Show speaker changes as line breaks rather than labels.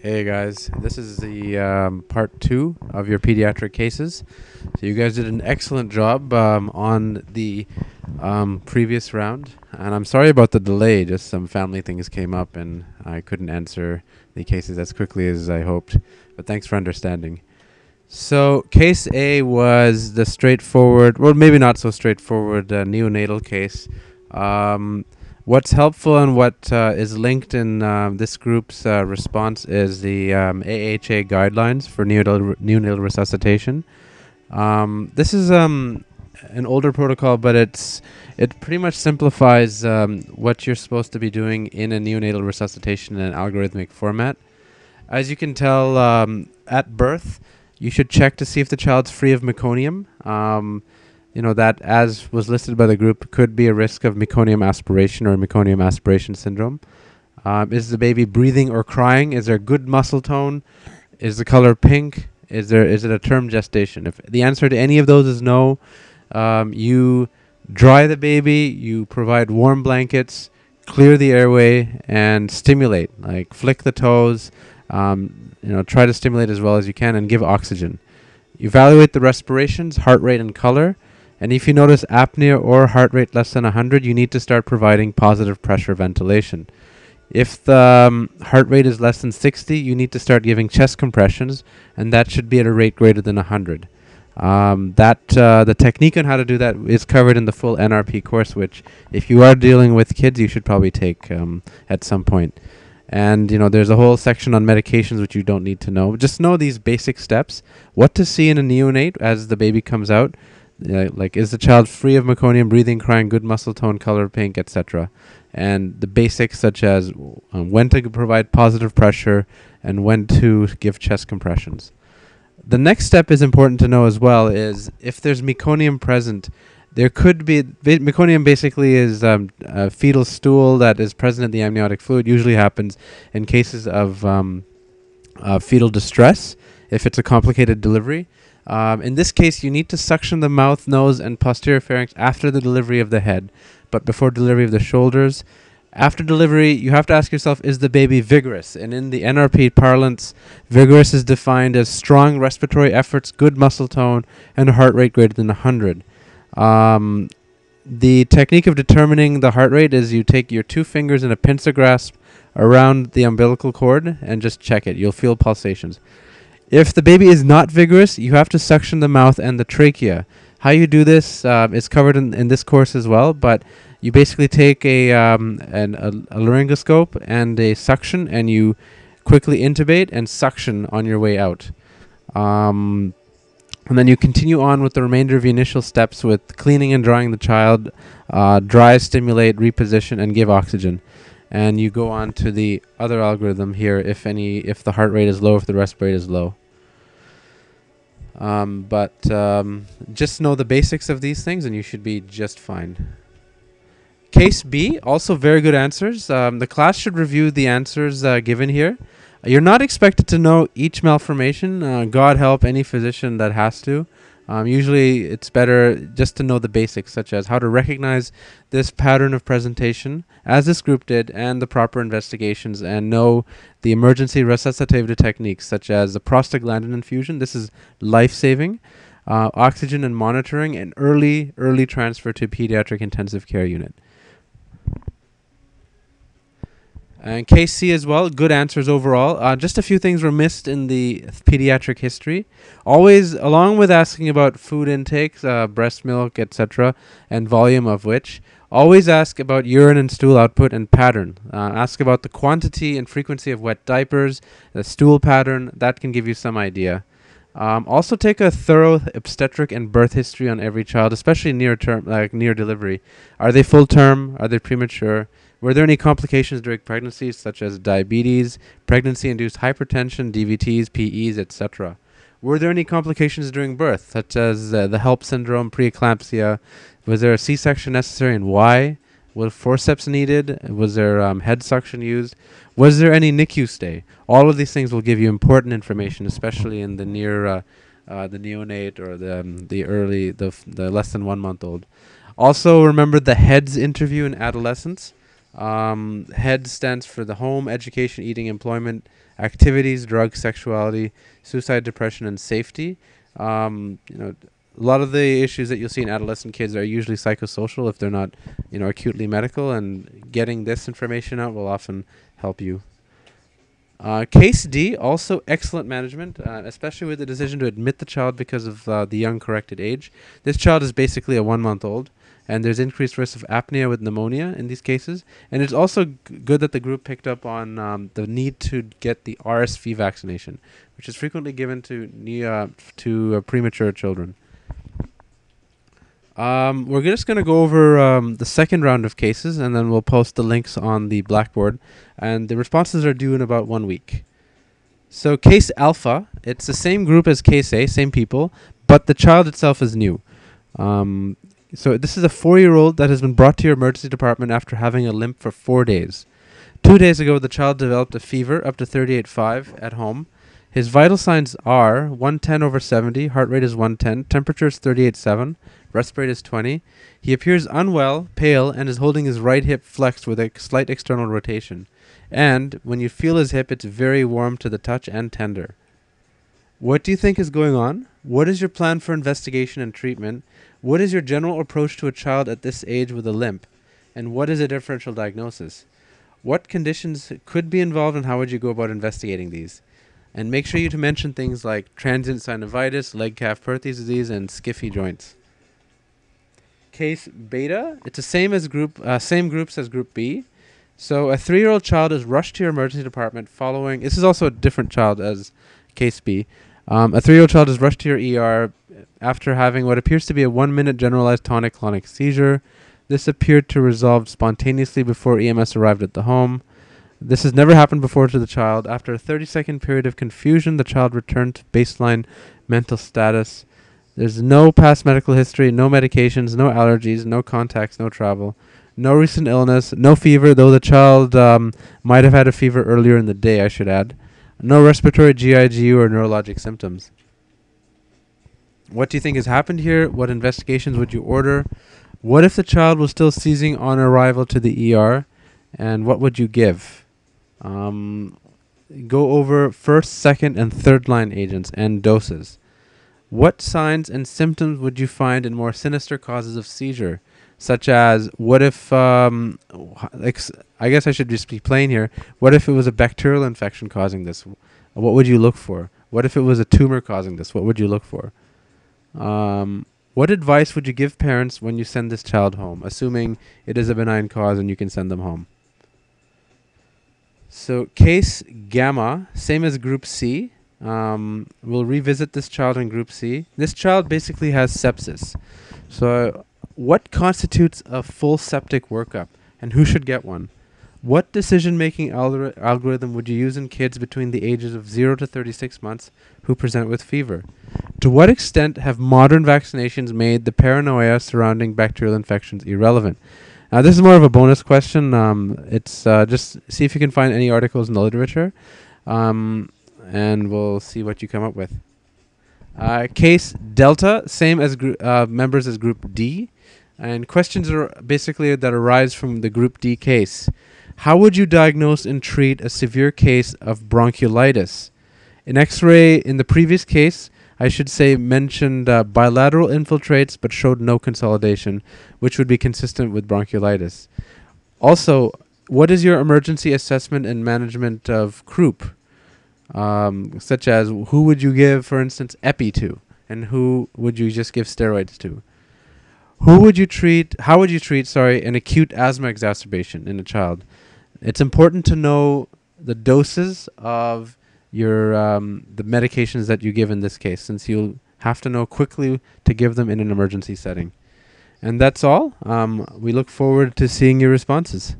Hey guys, this is the part 2 of your pediatric cases. So you guys did an excellent job on the previous round, and I'm sorry about the delay. Just some family things came up, and I couldn't answer the cases as quickly as I hoped. But thanks for understanding. So case A was the straightforward, well, maybe not so straightforward neonatal case. What's helpful and what is linked in this group's response is the AHA guidelines for neonatal resuscitation. This is an older protocol, but it pretty much simplifies what you're supposed to be doing in a neonatal resuscitation in an algorithmic format. As you can tell, at birth, you should check to see if the child's free of meconium. That, as was listed by the group, could be a risk of meconium aspiration or meconium aspiration syndrome. Is the baby breathing or crying? Is there good muscle tone? Is the color pink? Is it a term gestation? If the answer to any of those is no, you dry the baby, you provide warm blankets, clear the airway, and stimulate. Like flick the toes, try to stimulate as well as you can, and give oxygen. Evaluate the respirations, heart rate, and color. And if you notice apnea or heart rate less than 100, you need to start providing positive pressure ventilation. If the heart rate is less than 60, you need to start giving chest compressions, and that should be at a rate greater than 100. The technique on how to do that is covered in the full NRP course, which if you are dealing with kids, you should probably take at some point. And, there's a whole section on medications which you don't need to know. Just know these basic steps, what to see in a neonate as the baby comes out. Like, is the child free of meconium, breathing, crying, good muscle tone, color pink, etc. And the basics such as when to provide positive pressure and when to give chest compressions. The next step is important to know as well is if there's meconium present, there could be meconium basically is a fetal stool that is present in the amniotic fluid. Usually happens in cases of fetal distress if it's a complicated delivery. In this case, you need to suction the mouth, nose, and posterior pharynx after the delivery of the head, but before delivery of the shoulders. After delivery, you have to ask yourself, is the baby vigorous? And in the NRP parlance, vigorous is defined as strong respiratory efforts, good muscle tone, and a heart rate greater than 100. The technique of determining the heart rate is you take your 2 fingers in a pincer grasp around the umbilical cord and just check it. You'll feel pulsations. If the baby is not vigorous, you have to suction the mouth and the trachea. How you do this is covered in this course as well, but you basically take a laryngoscope and a suction, and you quickly intubate and suction on your way out. And then you continue on with the remainder of the initial steps with cleaning and drying the child, dry, stimulate, reposition, and give oxygen. And you go on to the other algorithm here if the heart rate is low, if the respiratory rate is low. Just know the basics of these things and you should be just fine. Case B, also very good answers. The class should review the answers given here. You're not expected to know each malformation. God help any physician that has to. Usually it's better just to know the basics, such as how to recognize this pattern of presentation, as this group did, and the proper investigations, and know the emergency resuscitative techniques, such as the prostaglandin infusion. This is life-saving, oxygen and monitoring, and early transfer to pediatric intensive care unit. And case C as well, good answers overall. Just a few things were missed in the pediatric history. Always, along with asking about food intakes, breast milk, etc., and volume of which, always ask about urine and stool output and pattern. Ask about the quantity and frequency of wet diapers, the stool pattern. That can give you some idea. Also take a thorough obstetric and birth history on every child, especially near delivery. Are they full term? Are they premature? Were there any complications during pregnancy, such as diabetes, pregnancy-induced hypertension, DVTs, PEs, etc.? Were there any complications during birth, such as the HELP syndrome, preeclampsia? Was there a C-section necessary, and why? Was forceps needed? Was there head suction used? Was there any NICU stay? All of these things will give you important information, especially in the the neonate or the less than 1 month old. Also, remember the HEADS interview in adolescence. HEAD stands for the home, education, eating, employment, activities, drugs, sexuality, suicide, depression, and safety. A lot of the issues that you'll see in adolescent kids are usually psychosocial if they're not, acutely medical, and getting this information out will often help you. Case D, also excellent management, especially with the decision to admit the child because of the young corrected age. This child is basically a 1-month-old, and there's increased risk of apnea with pneumonia in these cases. And it's also good that the group picked up on the need to get the RSV vaccination, which is frequently given to premature children. We're just going to go over the second round of cases, and then we'll post the links on the Blackboard. And the responses are due in about 1 week. So case alpha, it's the same group as case A, same people, but the child itself is new. So this is a 4-year-old that has been brought to your emergency department after having a limp for 4 days. 2 days ago, the child developed a fever up to 38.5 at home. His vital signs are 110/70, heart rate is 110, temperature is 38.7, respirate is 20. He appears unwell, pale, and is holding his right hip flexed with a slight external rotation. And when you feel his hip, it's very warm to the touch and tender. What do you think is going on? What is your plan for investigation and treatment? What is your general approach to a child at this age with a limp? And what is a differential diagnosis? What conditions could be involved, and how would you go about investigating these? And make sure you to mention things like transient synovitis, leg calf Perthes disease, and skiffy joints. Case beta, it's the same groups as group B. So a 3-year-old child is rushed to your emergency department following, this is also a different child as case B. A 3-year-old child is rushed to your ER after having what appears to be a 1-minute generalized tonic-clonic seizure. This appeared to resolve spontaneously before EMS arrived at the home. This has never happened before to the child. After a 30-second period of confusion, the child returned to baseline mental status. There's no past medical history, no medications, no allergies, no contacts, no travel, no recent illness, no fever, though the child might have had a fever earlier in the day, I should add. No respiratory, GIGU, or neurologic symptoms. What do you think has happened here? What investigations would you order? What if the child was still seizing on arrival to the ER? And what would you give? Go over first, second, and third line agents and doses. What signs and symptoms would you find in more sinister causes of seizure? Such as, what if, I guess I should just be plain here. What if it was a bacterial infection causing this? What would you look for? What if it was a tumor causing this? What would you look for? What advice would you give parents when you send this child home, assuming it is a benign cause and you can send them home? So case gamma, same as group C. We'll revisit this child in group C. This child basically has sepsis. So what constitutes a full septic workup, and who should get one? What decision-making algorithm would you use in kids between the ages of 0 to 36 months who present with fever? To what extent have modern vaccinations made the paranoia surrounding bacterial infections irrelevant? Now, this is more of a bonus question. It's just see if you can find any articles in the literature, and we'll see what you come up with. Case delta, same as members as group D, and questions are basically that arise from the group D case. How would you diagnose and treat a severe case of bronchiolitis? In X-ray, in the previous case, I should say mentioned bilateral infiltrates but showed no consolidation, which would be consistent with bronchiolitis. Also, what is your emergency assessment and management of croup? Such as, who would you give, for instance, epi to, and who would you just give steroids to? How would you treat an acute asthma exacerbation in a child? It's important to know the doses of your the medications that you give in this case, since you'll have to know quickly to give them in an emergency setting. And that's all. We look forward to seeing your responses.